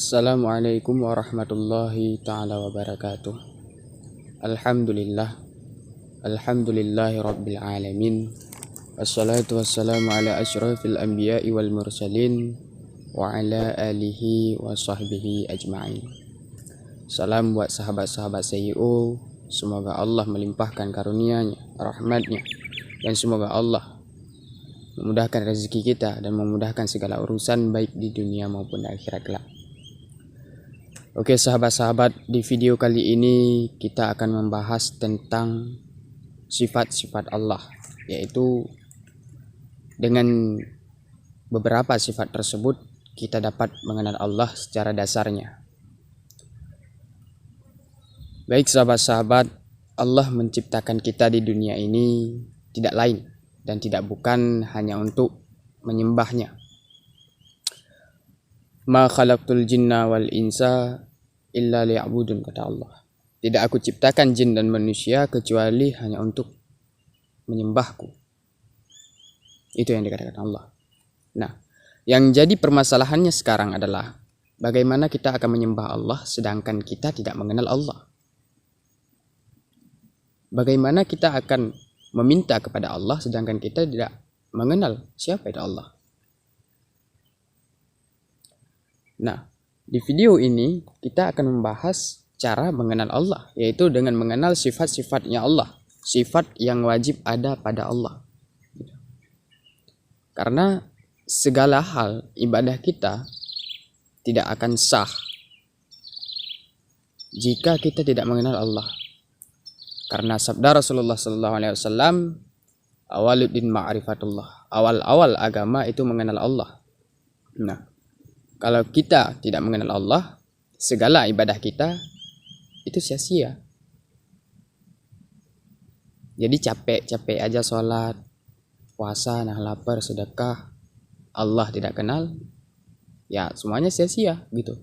Assalamualaikum warahmatullahi ta'ala wabarakatuh. Alhamdulillah. Alhamdulillahi rabbil alamin. Wassalatu wassalamu ala asyrafil anbiya'i wal mursalin wa ala alihi wa sahbihi ajma'in. Salam buat sahabat-sahabat CEO. Semoga Allah melimpahkan karunia-Nya, rahmat-Nya, dan semoga Allah memudahkan rezeki kita dan memudahkan segala urusan baik di dunia maupun di akhirat kelak. Oke sahabat-sahabat, di video kali ini kita akan membahas tentang sifat-sifat Allah, yaitu dengan beberapa sifat tersebut kita dapat mengenal Allah secara dasarnya. Baik sahabat-sahabat, Allah menciptakan kita di dunia ini tidak lain dan tidak bukan hanya untuk menyembahnya. Ma khalaqtul jinna wal insa illa liya'budun, kata Allah. Tidak aku ciptakan jin dan manusia kecuali hanya untuk menyembahku. Itu yang dikatakan Allah. Nah, yang jadi permasalahannya sekarang adalah bagaimana kita akan menyembah Allah sedangkan kita tidak mengenal Allah. Bagaimana kita akan meminta kepada Allah sedangkan kita tidak mengenal siapa itu Allah. Nah, di video ini kita akan membahas cara mengenal Allah, yaitu dengan mengenal sifat-sifatnya Allah, sifat yang wajib ada pada Allah. Karena segala hal ibadah kita tidak akan sah jika kita tidak mengenal Allah. Karena sabda Rasulullah SAW, awaluddin ma'rifatullah, awal-awal agama itu mengenal Allah. Nah, kalau kita tidak mengenal Allah, segala ibadah kita itu sia-sia. Jadi capek-capek aja sholat, puasa, nah lapar, sedekah, Allah tidak kenal, ya semuanya sia-sia gitu.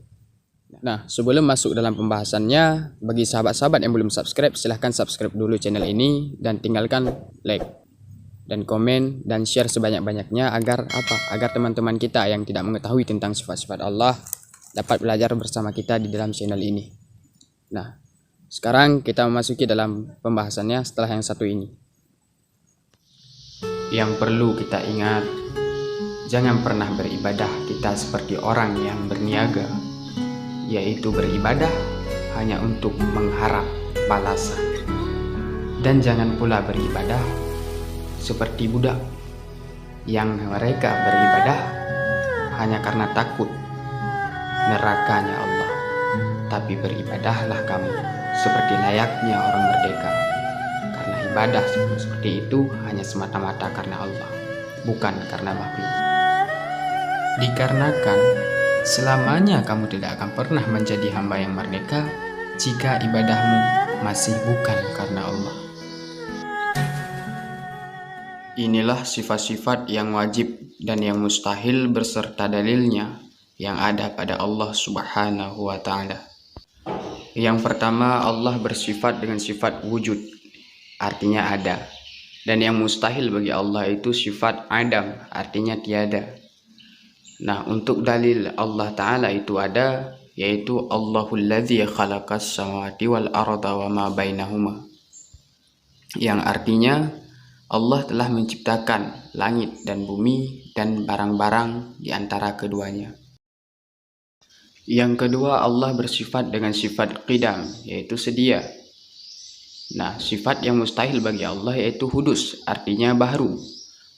Nah, sebelum masuk dalam pembahasannya, bagi sahabat-sahabat yang belum subscribe, silahkan subscribe dulu channel ini dan tinggalkan like dan komen dan share sebanyak-banyaknya agar teman-teman kita yang tidak mengetahui tentang sifat-sifat Allah dapat belajar bersama kita di dalam channel ini. Nah, sekarang kita memasuki dalam pembahasannya setelah yang satu ini. Yang perlu kita ingat, jangan pernah beribadah kita seperti orang yang berniaga, yaitu beribadah hanya untuk mengharap balasan. Dan jangan pula beribadah seperti budak yang mereka beribadah hanya karena takut nerakanya Allah. Tapi beribadahlah kamu seperti layaknya orang merdeka, karena ibadah seperti itu hanya semata-mata karena Allah, bukan karena makhluk. Dikarenakan selamanya kamu tidak akan pernah menjadi hamba yang merdeka jika ibadahmu masih bukan karena Allah. Inilah sifat-sifat yang wajib dan yang mustahil beserta dalilnya yang ada pada Allah Subhanahu wa Ta'ala. Yang pertama, Allah bersifat dengan sifat wujud, artinya ada. Dan yang mustahil bagi Allah itu sifat adam, artinya tiada. Nah, untuk dalil Allah Ta'ala itu ada, yaitu Allahul ladzi khalaqas samawati wal arda wa ma bainahuma, yang artinya Allah telah menciptakan langit dan bumi dan barang-barang di antara keduanya. Yang kedua, Allah bersifat dengan sifat qidam, yaitu sedia. Nah, sifat yang mustahil bagi Allah yaitu hudus, artinya baru.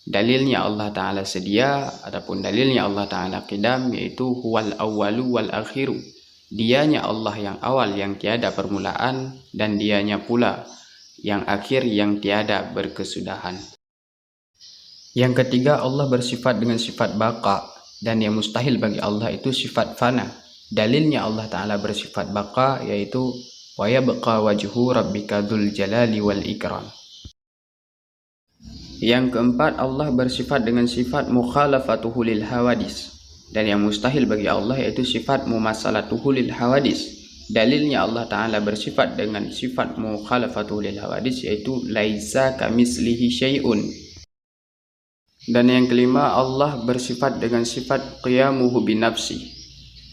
Dalilnya Allah Ta'ala sedia, adapun dalilnya Allah Ta'ala qidam, yaitu huwal awwalu wal akhiru. Dianya Allah yang awal yang tiada permulaan, dan dianya pula yang akhir yang tiada berkesudahan. Yang ketiga, Allah bersifat dengan sifat baqa, dan yang mustahil bagi Allah itu sifat fana. Dalilnya Allah Ta'ala bersifat baqa, yaitu wa yabqa wajhu rabbika dzul jalali wal ikram. Yang keempat, Allah bersifat dengan sifat mukhalafatuhu lil hawadis, dan yang mustahil bagi Allah yaitu sifat mumassalatuhu lil hawadis. Dalilnya Allah Ta'ala bersifat dengan sifat mukhalafatuhu lil hawadis, yaitu laisa kamislihi syai'un. Dan yang kelima, Allah bersifat dengan sifat qiyamuhu binafsi,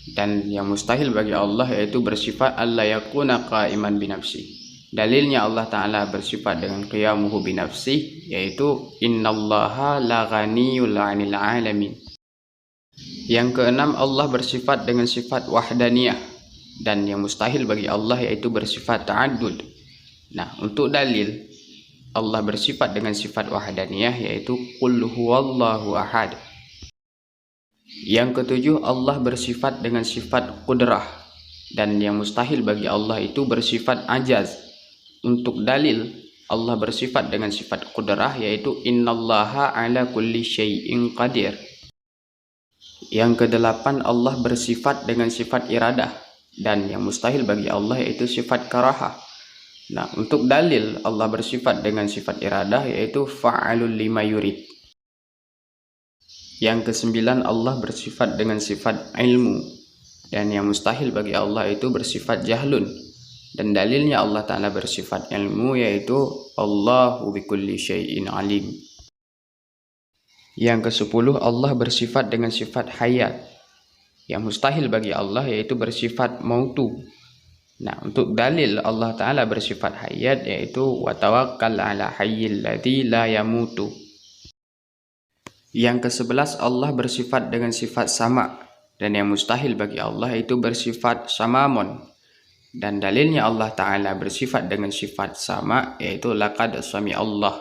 Dan yang mustahil bagi Allah yaitu bersifat alla yakuna qa'iman binafsi. Dalilnya Allah Ta'ala bersifat dengan qiyamuhu binafsi, yaitu innallaha la ghaniyul 'anil 'alamin. Yang keenam, Allah bersifat dengan sifat wahdaniyah, dan yang mustahil bagi Allah yaitu bersifat ta'addud. Nah, untuk dalil Allah bersifat dengan sifat wahdaniyah yaitu qul huwallahu ahad. Yang ketujuh, Allah bersifat dengan sifat qudrah, dan yang mustahil bagi Allah itu bersifat ajaz. Untuk dalil Allah bersifat dengan sifat qudrah yaitu innallaha ala kulli syai'in qadir. Yang kedelapan, Allah bersifat dengan sifat iradah, dan yang mustahil bagi Allah yaitu sifat karahah. Nah, untuk dalil Allah bersifat dengan sifat iradah yaitu fa'alul lima yurid. Yang kesembilan, Allah bersifat dengan sifat ilmu, dan yang mustahil bagi Allah itu bersifat jahlun, dan dalilnya Allah Ta'ala bersifat ilmu yaitu Allahu bikulli syai'in alim. Yang kesepuluh, Allah bersifat dengan sifat hayat, yang mustahil bagi Allah yaitu bersifat mautu. Nah, untuk dalil Allah Ta'ala bersifat hayat yaitu wa tawakkal ala hayyil ladzi la yamutu. Yang ke-11, Allah bersifat dengan sifat sama, dan yang mustahil bagi Allah itu bersifat samamon. Dan dalilnya Allah Ta'ala bersifat dengan sifat sama yaitu laqad sami Allah.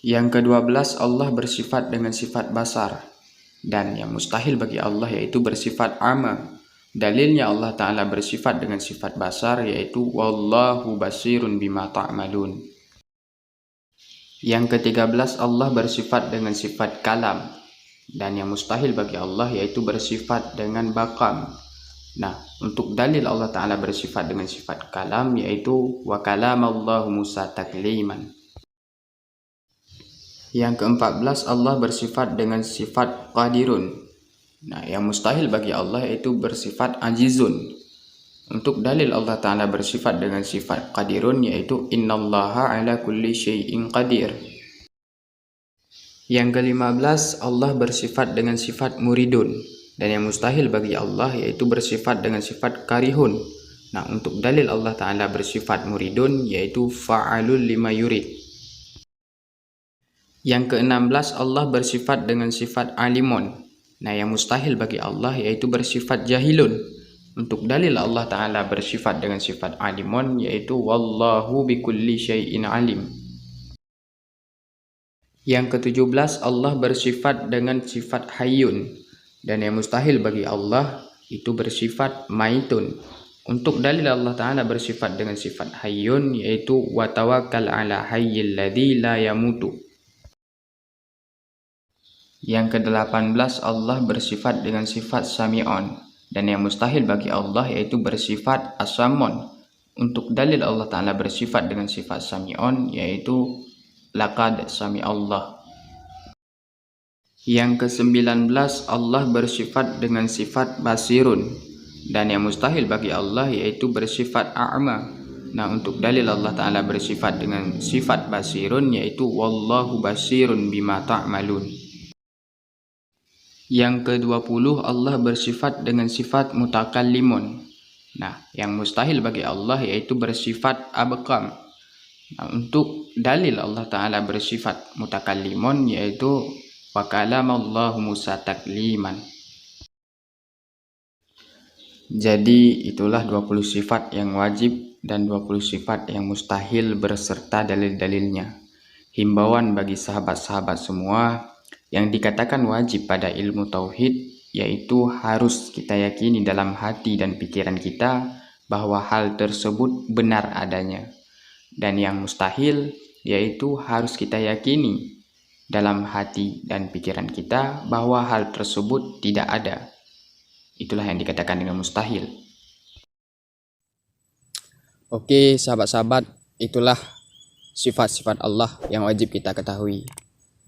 Yang ke-12, Allah bersifat dengan sifat basar, dan yang mustahil bagi Allah yaitu bersifat ama. Dalilnya Allah Ta'ala bersifat dengan sifat basar yaitu wallahu basirun bima ta'malun. Yang ke-13, Allah bersifat dengan sifat kalam, dan yang mustahil bagi Allah yaitu bersifat dengan bakam. Nah, untuk dalil Allah Ta'ala bersifat dengan sifat kalam yaitu wa kalamallahu Musa takliman. Yang ke-14, Allah bersifat dengan sifat qadirun. Nah, yang mustahil bagi Allah yaitu bersifat ajizun. Untuk dalil Allah Ta'ala bersifat dengan sifat qadirun yaitu innallaha ala kulli syai'in qadir. Yang ke-15, Allah bersifat dengan sifat muridun, dan yang mustahil bagi Allah yaitu bersifat dengan sifat karihun. Nah, untuk dalil Allah Ta'ala bersifat muridun yaitu fa'alul lima yurid. Yang ke-16, Allah bersifat dengan sifat alimun. Nah, yang mustahil bagi Allah yaitu bersifat jahilun. Untuk dalil Allah Ta'ala bersifat dengan sifat alimun yaitu wallahu bikulli syai'in alim. Yang ke-17, Allah bersifat dengan sifat hayyun, dan yang mustahil bagi Allah itu bersifat maitun. Untuk dalil Allah Ta'ala bersifat dengan sifat hayyun yaitu wa tawakkal ala hayyil ladzi la yamutu. Yang ke-18, Allah bersifat dengan sifat sami'on, dan yang mustahil bagi Allah yaitu bersifat asamon. Untuk dalil Allah Ta'ala bersifat dengan sifat sami'on yaitu laqad sami Allah. Yang ke-19, Allah bersifat dengan sifat basirun, dan yang mustahil bagi Allah yaitu bersifat a'ma. Nah, untuk dalil Allah Ta'ala bersifat dengan sifat basirun yaitu wallahu basirun bima ta'malun. Yang ke-20, Allah bersifat dengan sifat mutakallimun. Nah, yang mustahil bagi Allah yaitu bersifat abqam. Nah, untuk dalil Allah Ta'ala bersifat mutakallimun yaitu wa kalamallahu Musa takliman. Jadi itulah 20 sifat yang wajib dan 20 sifat yang mustahil beserta dalil-dalilnya. Himbauan bagi sahabat-sahabat semua, yang dikatakan wajib pada ilmu tauhid yaitu harus kita yakini dalam hati dan pikiran kita bahwa hal tersebut benar adanya. Dan yang mustahil yaitu harus kita yakini dalam hati dan pikiran kita bahwa hal tersebut tidak ada. Itulah yang dikatakan dengan mustahil. Oke, sahabat-sahabat, itulah sifat-sifat Allah yang wajib kita ketahui.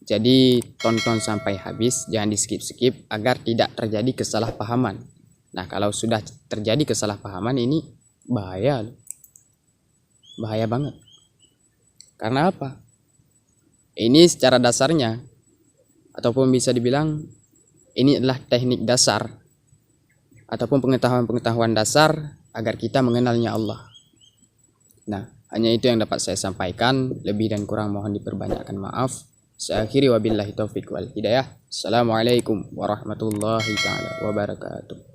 Jadi tonton sampai habis, jangan di skip-skip agar tidak terjadi kesalahpahaman. Nah, kalau sudah terjadi kesalahpahaman ini bahaya banget. Karena apa? Ini secara dasarnya, ataupun bisa dibilang ini adalah teknik dasar ataupun pengetahuan-pengetahuan dasar agar kita mengenalnya Allah. Nah, hanya itu yang dapat saya sampaikan. Lebih dan kurang mohon diperbanyakkan maaf. Saya akhiri wabillahi taufiq wal hidayah. Assalamualaikum warahmatullahi taala wabarakatuh.